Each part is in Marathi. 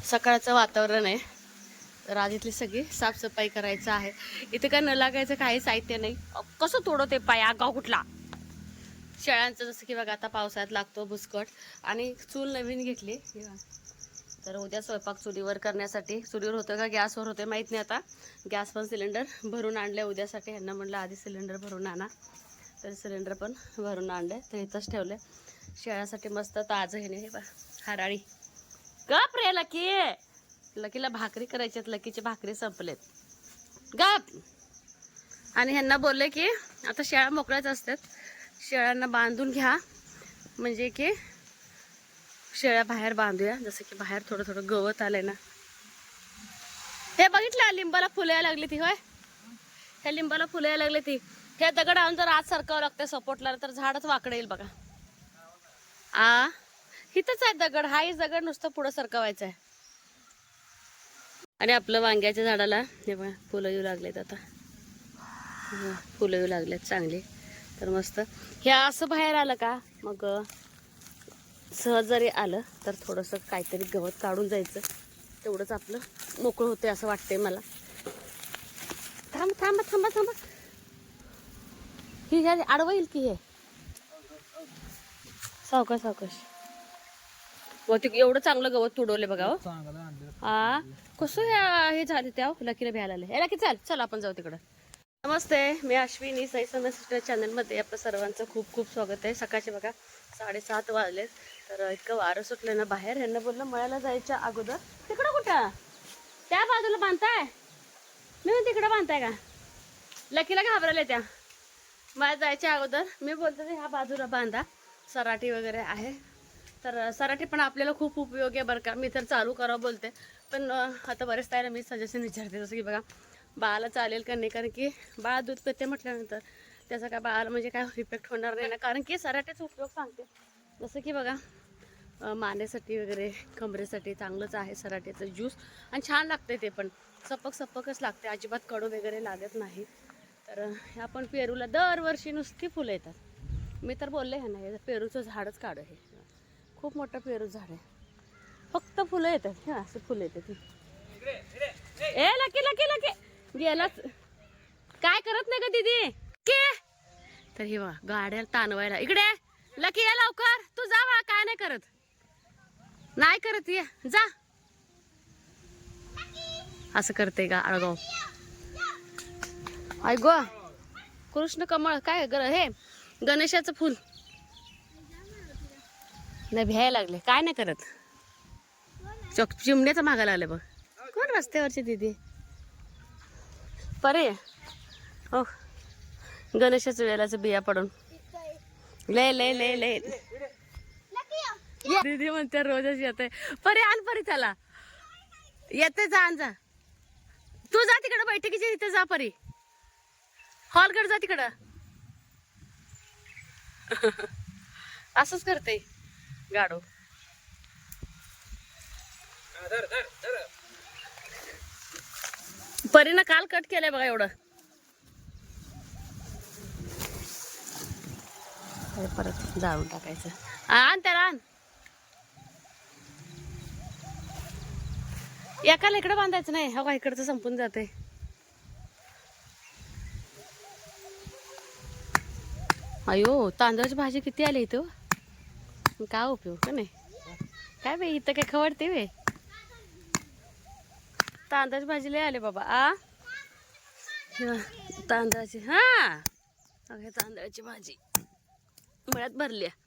सकाळचं वातावरण आहे, तर आज इथली सगळी साफसफाई करायचं आहे. इथे काय न लागायचं काही साहित्य नाही. कसं तोडं ते पाया गाव कुठला शेळ्यांचं, जसं की बघा आता पावसाळ्यात लागतो भुसकट. आणि चूल नवीन घेतली, तर उद्या स्वयंपाक चुलीवर करण्यासाठी. चुलीवर होतं का गॅसवर होते माहीत नाही. आता गॅस पण सिलेंडर भरून आणले उद्यासाठी. ह्यांना म्हटलं आधी सिलेंडर भरून आणा, तर सिलेंडर पण भरून आणले, तर इथंच ठेवले शेळ्यासाठी. मस्त ताजं हे नाही बा हराळी. गप रे लकी, लकीला भाकरी करायच्यात, लकीची भाकरी संपलेत. गप. आणि ह्यांना बोलले की आता शेळ्या मोकळ्याच असतात, शेळ्यांना बांधून घ्या, म्हणजे की शेळ्या बाहेर बांधूया. जसं की बाहेर थोडं थोडं गवत आलंय ना. हे बघितलं लिंबाला फुलं यायला लागली ती. होय, ह्या लिंबाला फुलं यायला लागली ती. हे दगड आणून जर आज सरकावं लागतं सपोर्टला, तर झाडच वाकडं येईल बघा. इथंच आहे दगड, हाही दगड नुसतं पुढं सरकवायचं आहे. आणि आपलं वांग्याच्या झाडाला हे बघा फुलं येऊ लागलेत आता. फुलं येऊ लागलेत चांगली. तर मस्त हे असं बाहेर आलं का मग सहज जरी आलं तर थोडंसं काहीतरी गवत काढून जायचं, तेवढंच आपलं मोकळं होते असं वाटतंय मला. थांब थांबा थांबा थांबा, ही आडवं येईल की. हे सावकाश सावकाश. व ते एवढं चांगलं गवत तुडवले बघा. हो कसं हे झाले त्या लकीला भ्यायला आले. हे लकी चल चल आपण जाऊ तिकडं. नमस्ते, मी अश्विनी, साई सिस्टर चॅनलमध्ये आपलं सर्वांचं खूप खूप स्वागत आहे. सकाळचे बघा 7:30 वाजले, तर इतकं वारं सुटलं ना बाहेर. ह्यांना बोललं मळ्याला जायच्या अगोदर. तिकडं कुठं त्या बाजूला बांधताय, मी म्हणते तिकडं बांधताय का. लकीला घाबरले त्या. मळ्यात जायच्या अगोदर मी बोलते ह्या बाजूला बांधा, सराटी वगैरे आहे. तर सराटी पण आपल्याला खूप उपयोग आहे बरं का. मी तर चालू करावं बोलते, पण आता बरेच ताईला मी सजेशन विचारते. जसं की बघा बाळाला चालेल का नाही, कारण की बाळा दूध पिते म्हटल्यानंतर त्याचा काय बाळाला म्हणजे काय इफेक्ट होणार नाही ना. कारण की सराट्याचा उपयोग सांगते, जसं की बघा मानेसाठी वगैरे कमरेसाठी चांगलंच आहे सराट्याचं ज्यूस. आणि छान लागते ते पण, सपक सपकच लागते, अजिबात कडू वगैरे लागत नाही. तर आपण पेरूला दरवर्षी नुसती फुलं येतात. मी तर बोलले ह्या नाही, पेरूचं झाडच काढ. हे खूप मोठं पेरू झाड आहे, फक्त फुलं येतात. हे असं फुलं येतात. ए लकी लकी लकी गेलाच, काय करत नाही का दीदी के. तर हे वा गाड्या ताणवायला. इकडे लकी या लवकर, तू जा वा, काय नाही करत, नाही करत, ये जा. असं करते का अळगाव. ऐ गो कृष्ण कमळ काय हे गणेशाचं फुल नाही भ्यायला लागले, काय नाही करत. चिमण्याचं मागायला आलं बघ. कोण रस्त्यावरची दीदी परे. हो गणेशाचं वेलाचं बिया पडून लय लय लय लय. दीदी म्हणते रोजच येते. परे आण परी, त्याला येते. जा आण जा, तू जा तिकडं बैठकीच्या इथे जा परी, हॉलकडे जा तिकडं. असंच करते गाडो. परीनं काल कट केलंय बघा एवढं. परत जाळून टाकायचं. आण त्याला आण. एकाला इकडं बांधायचं नाही, हो का इकडचं संपून जाते. अयो तांदळाची भाजी किती आली इथं, काय उपयोग का नाही. काय बाई इथं काय खवडते वे, तांदळाची भाजी लय आले बाबा. तांदळाची तांदळाची भाजी मळ्यात भरली आहे.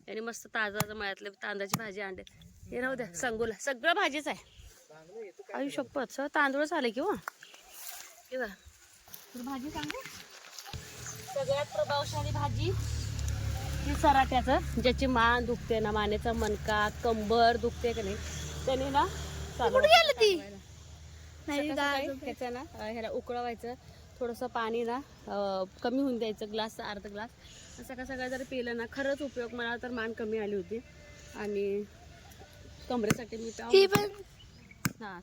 याने मस्त ताजा मळ्यातले तांदळाची भाजी आणले. हे राहू द्या, संगूला सगळं भाजीच आहे. आयु शपथ सगळं तांदूळच आले की. हो भाजी सांगू, सगळ्यात प्रभावशाली भाजी ही सराट्याचं. ज्याची मान दुखते ना, मानेचा मणका कंबर दुखते का नाही, त्याने ना ह्याचं ना ह्याला उकळवायचं, थोडंसं पाणी ना कमी होऊन द्यायचं, ग्लास अर्धा ग्लास. सकाळ सकाळ जर पिलं ना खरंच उपयोग. मला तर मान कमी आली होती. आणि कमरेसाठी मी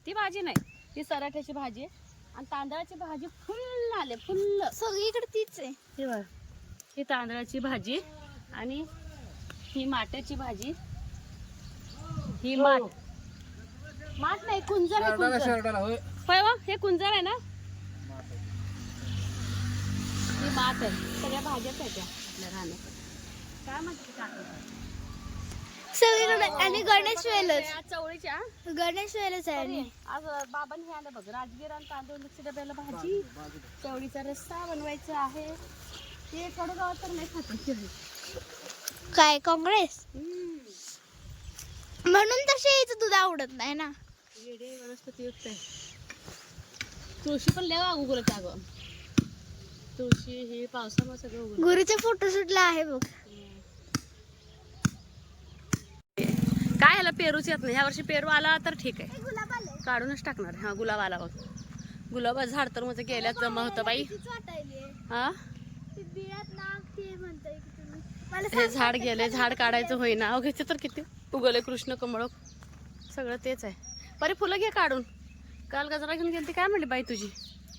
ती भाजी नाही, ती सराठ्याची भाजी आहे. आणि तांदळाची भाजी फुल आले, फुल सगळीकडे तीच आहे. हे बघ, ही तांदळाची भाजी आणि ही माट्याची भाजी. ही माठ माठ नाही, कुंजर आहे. शर्टाला कुंजर शर्टाला होय. होय हो, हे कुंजर आहे ना. ही माठ आहे. सगळ्या भाज्याच आहेत त्या आपल्या रानात. काय म्हणते काका? सगळीकडे आणि गणेश वेलच त्या चवळीच्या गणेश वेलच आहे आणि आज बाबांनी हे आलं बघ, राजगिरा आणि तांदूळ मिक्स डब्याला भाजी, चवळीचा रस्सा बनवायचा आहे. ते कडगावात तर नाही खात. काय काँग्रेस म्हणून तसे यायचं तुला आवडत नाही ना. येडे वनस्पती युक्त आहे. तुळशी पण लय उगवलं अगं. तुळशी हे पावसामुळे सगळं उगवलं. गुरुच्या फोटोशूटला आहे बघ. काय ह्याला पेरूच येत नाही. ह्या वर्षी पेरू आला तर ठीक आहे, गुलाब आले काढूनच टाकणार. हा गुलाब आला बघ. गुलाबा झाड तर माझं गेल्यात जमा होतं बाई. हा बिळात ना ते म्हणताय की तुम्ही मला हे झाड गेले, झाड काढायचं होईना. अहो घेते तर किती उगवले कृष्ण कमळ सगळं तेच आहे. परी फुलं घे काढून. काल गजरा घेऊन गेली काय म्हणली बाई तुझी?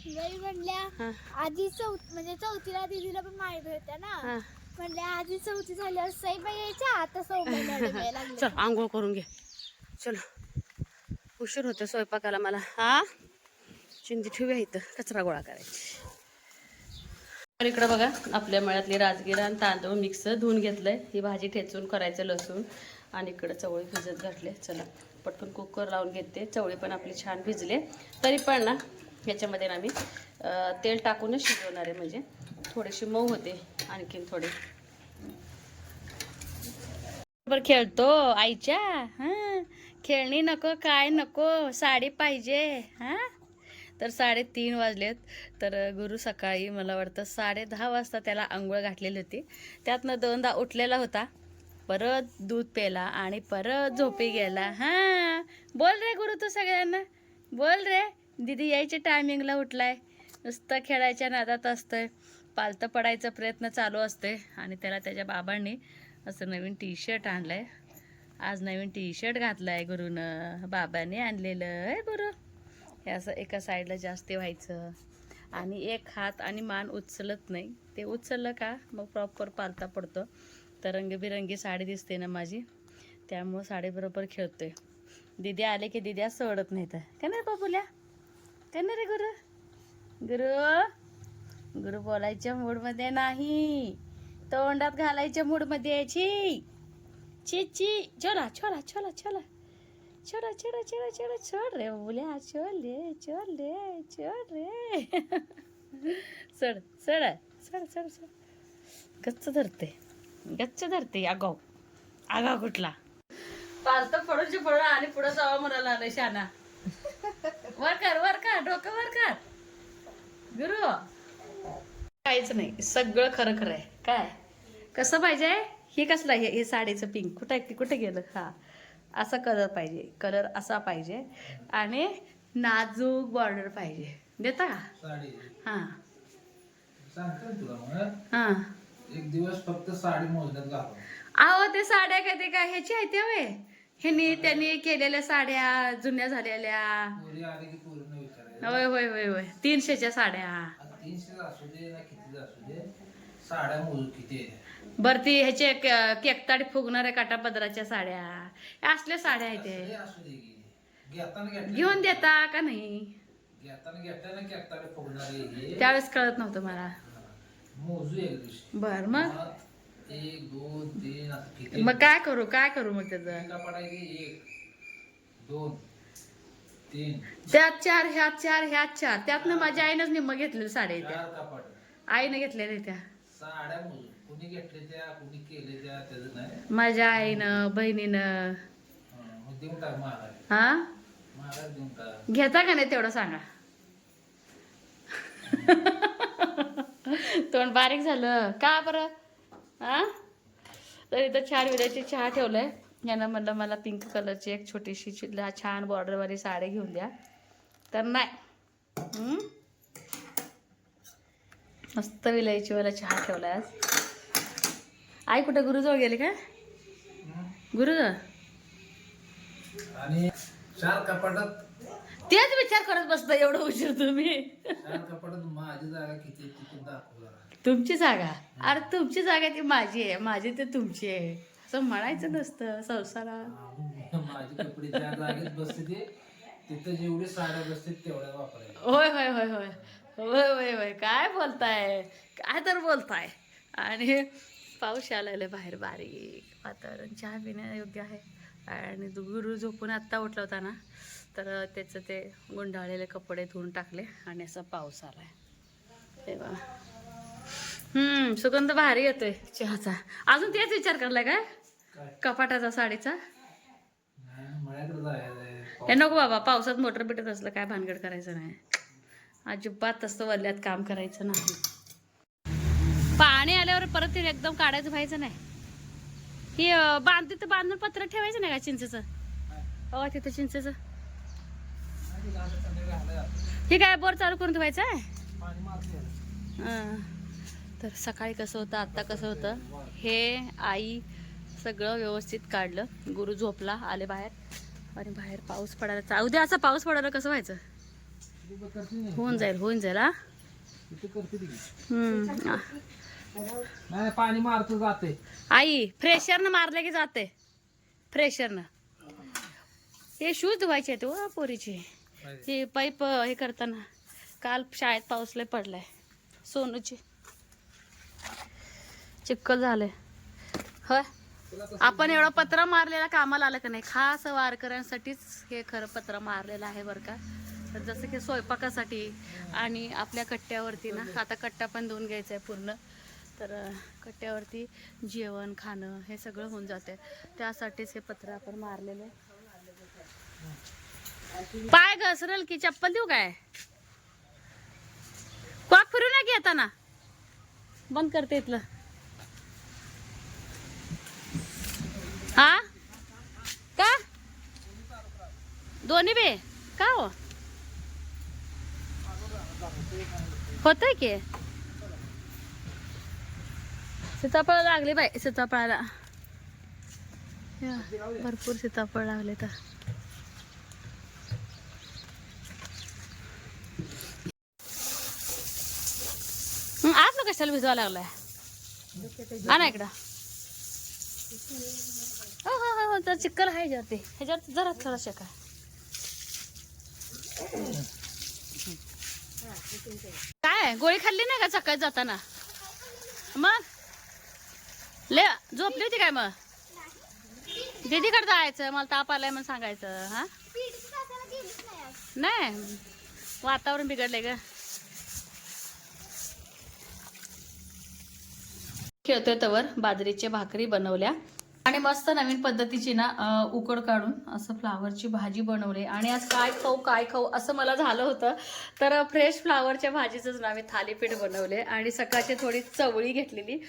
नाही म्हणल्या हा आधी म्हणजे चौथीला दीदीला पण माहित होत्या ना. हा म्हणल्या आधी चौथी झाल्यावर साईबा यायच्या, आता सौम्याला लागले. चल आंघोळ करून घे. चलो उशीर होते स्वयंपाकाला मला. हा चिंदी ठेवूया इथं, कचरा गोळा करायची. तर इकडं बघा आपल्या मळ्यातली राजगिरा आणि तांदूळ मिक्स धुवून घेतलंय. ही भाजी ठेचून करायचं लसूण, आणि इकडं चवळी भिजत घातले. चला पटकन कुकर लावून घेते. चवळी पण आपली छान भिजले. तरी पण ना ह्याच्यामध्ये ना मी तेल टाकूनच शिजवणार आहे, म्हणजे थोडेसे मऊ होते आणखीन थोडे. बरोबर खेळतो आईच्या. हा खेळणी नको, काय नको, साडी पाहिजे. हा तर 3:30 वाजलेत. तर गुरु सकाळी मला वाटतं 10:30 वाजता त्याला आंघोळ घातलेली होती. त्यातनं 2दा उठलेला होता, परत दूध प्यायला आणि परत झोपी गेला. हा बोल रे गुरु तू सगळ्यांना, बोल रे. दीदी यायच्या टायमिंगला उठलाय, नुसतं खेळायच्या नादात असतंय, पालतं पडायचा प्रयत्न चालू असते. आणि त्याला त्याच्या बाबांनी असं नवीन टी-शर्ट आणलंय. आज नवीन टी-शर्ट घातलाय गुरुनं, बाबाने आणलेलं आहे. गुरु हे असं एका साईडला जास्त व्हायचं आणि एक हात आणि मान उचलत नाही. ते उचललं का मग प्रॉपर पालता पडतो. तर रंगबिरंगी साडी दिसते ना माझी, त्यामुळं साडीबरोबर खेळतोय. दीदी आले की दीदी असं सोडत नाही. तर का नाही बाबुल्या, का नाही रे गुरु? गुरु गुरु बोलायच्या मूडमध्ये नाही, तोंडात घालायच्या मूडमध्ये यायची. ची ची छोला छोला छोला छोला छोडा छोडा छोडा छोडा छोड रे बोल्या, छोड रे छोड रे छोड रे. चढ चढ चढ चढ चढ. गच्च धरते, गच्च धरते. आगाव आगाव कुठला पालतं पडूनची पडून आणि पुढं जावा म्हणायला आलं शाना. वर कर डोकं वर कर गुरु. काहीच नाही, सगळं खरं खरं आहे. काय कसं पाहिजे? हे कसलं आहे? हे साडीचं पिंक कुठे गेलं? हा असा कलर पाहिजे, कलर असा पाहिजे आणि नाजूक बॉर्डर पाहिजे. देता का? हा हा एक दिवस फक्त साडी मोजण्यात घालव. अहो ते साड्या काय ते काय ह्याची आहे ते होय. ह्यांनी त्यांनी केलेल्या साड्या जुन्या झालेल्या. पोरी आले की पोरींना विचारायचं. होय होय होय होय 300च्या साड्या. 300 असू दे ना किती असू दे, साड्या मोजू किती आहे. बर ती ह्याचे केकताडी फुगणाऱ्या काटापदराच्या साड्या, असल्या साड्या आहेत ते. असू दे की घेताना घेतलं, घेऊन देता का नाही? घेताना घेतलं ना केकताडे फुगणारे हे त्यावेळेस कळत नव्हतं मला. मोजू एक दिवशी. बर मग 1 2 3 असं किती मग काय करू मग त्याचं? कपाडायचे 1 2 3 त्यात 4 ह्यात 4 ह्यात 4. त्यातनं माझ्या आईनंच निम्म घेतलेल्या साड्या आहेत त्या. 4 कपाड आईनं घेतलेल्या त्या साड्या मोजून. कुणी घेतले त्या कुणी केले त्या त्याचं नाही. माझ्या आईनं बहिणीनं. मग देऊन टाक महाराज. हा महाराज देऊन टाक. घेता का नाही तेवढं सांगा. तोंड बारीक झालं का बरं? हा तर इथं छान विड्याची चहा ठेवलंय. यानं म्हणलं मला पिंक कलरची एक छोटीशी छान बॉर्डरवाली साडी घेऊन द्या. तर नाही, मस्त विलायची वाला चहा ठेवलाय आज. आई कुठं गुरुजवळ गेली का? गुरुजवळ आणि 4 कपाटात तेच विचार करत बसता एवढं उशीर तुम्ही. 4 कपाटात माझी जागा किती आहे तिथून दाखव जरा. तुमची जागा? अरे तुमची जागा ती माझी आहे, माझी ते तुमची आहे असं म्हणायचं नसतं संसारात. माझी कपडे त्या जागेत बसते ते तिथं जेवढे साड्या बसतात तेवढ्या वापरायच्या. होय होय होय होय होय होय होय काय बोलताय, काय तर बोलताय. आणि पाऊस आलेला बाहेर, बारीक वातावरण, चहा पिण्यायोग्य आहे. आणि गुरु झोपून आत्ता उठला होता ना, तर त्याचं ते गुंडाळलेले कपडे धुवून टाकले आणि असा पाऊस आलाय तेव्हा. सुगंध भारी येतोय चहाचा. अजून तेच विचार करलाय काय काय कपाटाचा साडीचा? नाही, मळ्याकडे जायचं. हे नको बाबा, पावसात मोटर बिटत असलं काय भानगड करायचं नाही अजिबात. तसं वल्ल्यात काम करायचं नाही. पाणी आल्यावर परत ते एकदम काढायचं व्हायचं नाही. ही तिथं बांधून पत्र ठेवायचं नाही का चिंचेचं? हो तिथं चिंचेचं. हे काय बोर चालू करून ठेवायचं आहे. तर सकाळी कसं होतं, आत्ता कसं होतं, हे आई सगळं व्यवस्थित काढलं. गुरु झोपला, आले बाहेर आणि बाहेर पाऊस पडायला. उद्या असा पाऊस पडायला कसं व्हायचं? होऊन जाईल होऊन जाईल. हा नाही, पाणी मारतो जाते. आई फ्रेशरनं मारले की जाते. फ्रेशरनं हे शूज धुवायचे आहेत हो पोरीचे. हे पाईप हे करताना काल शाळेत पाऊस लय पडलाय. सोनूची चिक्कल झालंय. होय, आपण एवढा पत्रा मारलेला कामाला आलं का नाही? खास वारकऱ्यांसाठीच हे खरं पत्रा मारलेलं आहे बरं का. तर जसं की स्वयंपाकासाठी आणि आपल्या कट्ट्यावरती ना, आता कट्टा पण धुवून घ्यायचा आहे पूर्ण. तर कट्ट्यावरती जेवण खाणं हे सगळं होऊन जाते. त्यासाठीच हे पत्र आपण मारलेलं आहे. पाय घसरल की चप्पल देऊ काय? कॉक फिरू नये की येताना. बंद करते इथलं. हा का दोन्ही बे का हो होतंय की? सीताफळ लागले बाई, सीताफळाला भरपूर सीताफळ लागले. तर आज ना कशाला भिजवा लागलाय? हा ना इकडं. हो हो हो हो, तर चिक्कल आहे ह्याच्यावरती. ह्याच्यावरती जरा थोडा शेका. काय गोळी खाल्ली नाही का सकाळी जाताना? मग ले झोपली होती काय? मग दीदीकडे जायचं, मला ताप आलाय म्हणून सांगायचं. हा नाही, वातावरण बिघडलंय ग. खेळतोय तवर बाजरीच्या भाकरी बनवल्या आणि मस्त नवीन पद्धतीची ना उकड काढून असं फ्लावरची भाजी बनवली. आणि आज काय खाऊ असं मला झालं होतं. तर फ्रेश फ्लावरच्या भाजीचंच ना मी थालीपीठ बनवले आणि सकाळची थोडी चवळी घेतलेली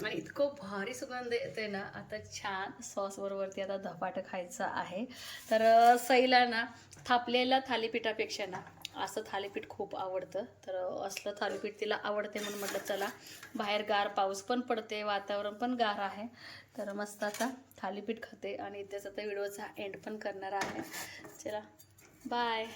आणि इतकं भारी सुगंध येते ना. आता छान सॉस बरोबरती आता धपाटं खायचं आहे. तर सईला ना थापलेल्या थालीपीठापेक्षा ना असं थालीपीठ खूप आवडतं. तर असलं थालीपीठ तिला आवडते म्हणून म्हटलं चला, बाहेर गार पाऊस पण पडते, वातावरण पण गार आहे. तर मस्त आता थालीपीठ खाते आणि इथेच आता व्हिडिओचा एंड पण करणार आहे. चला बाय.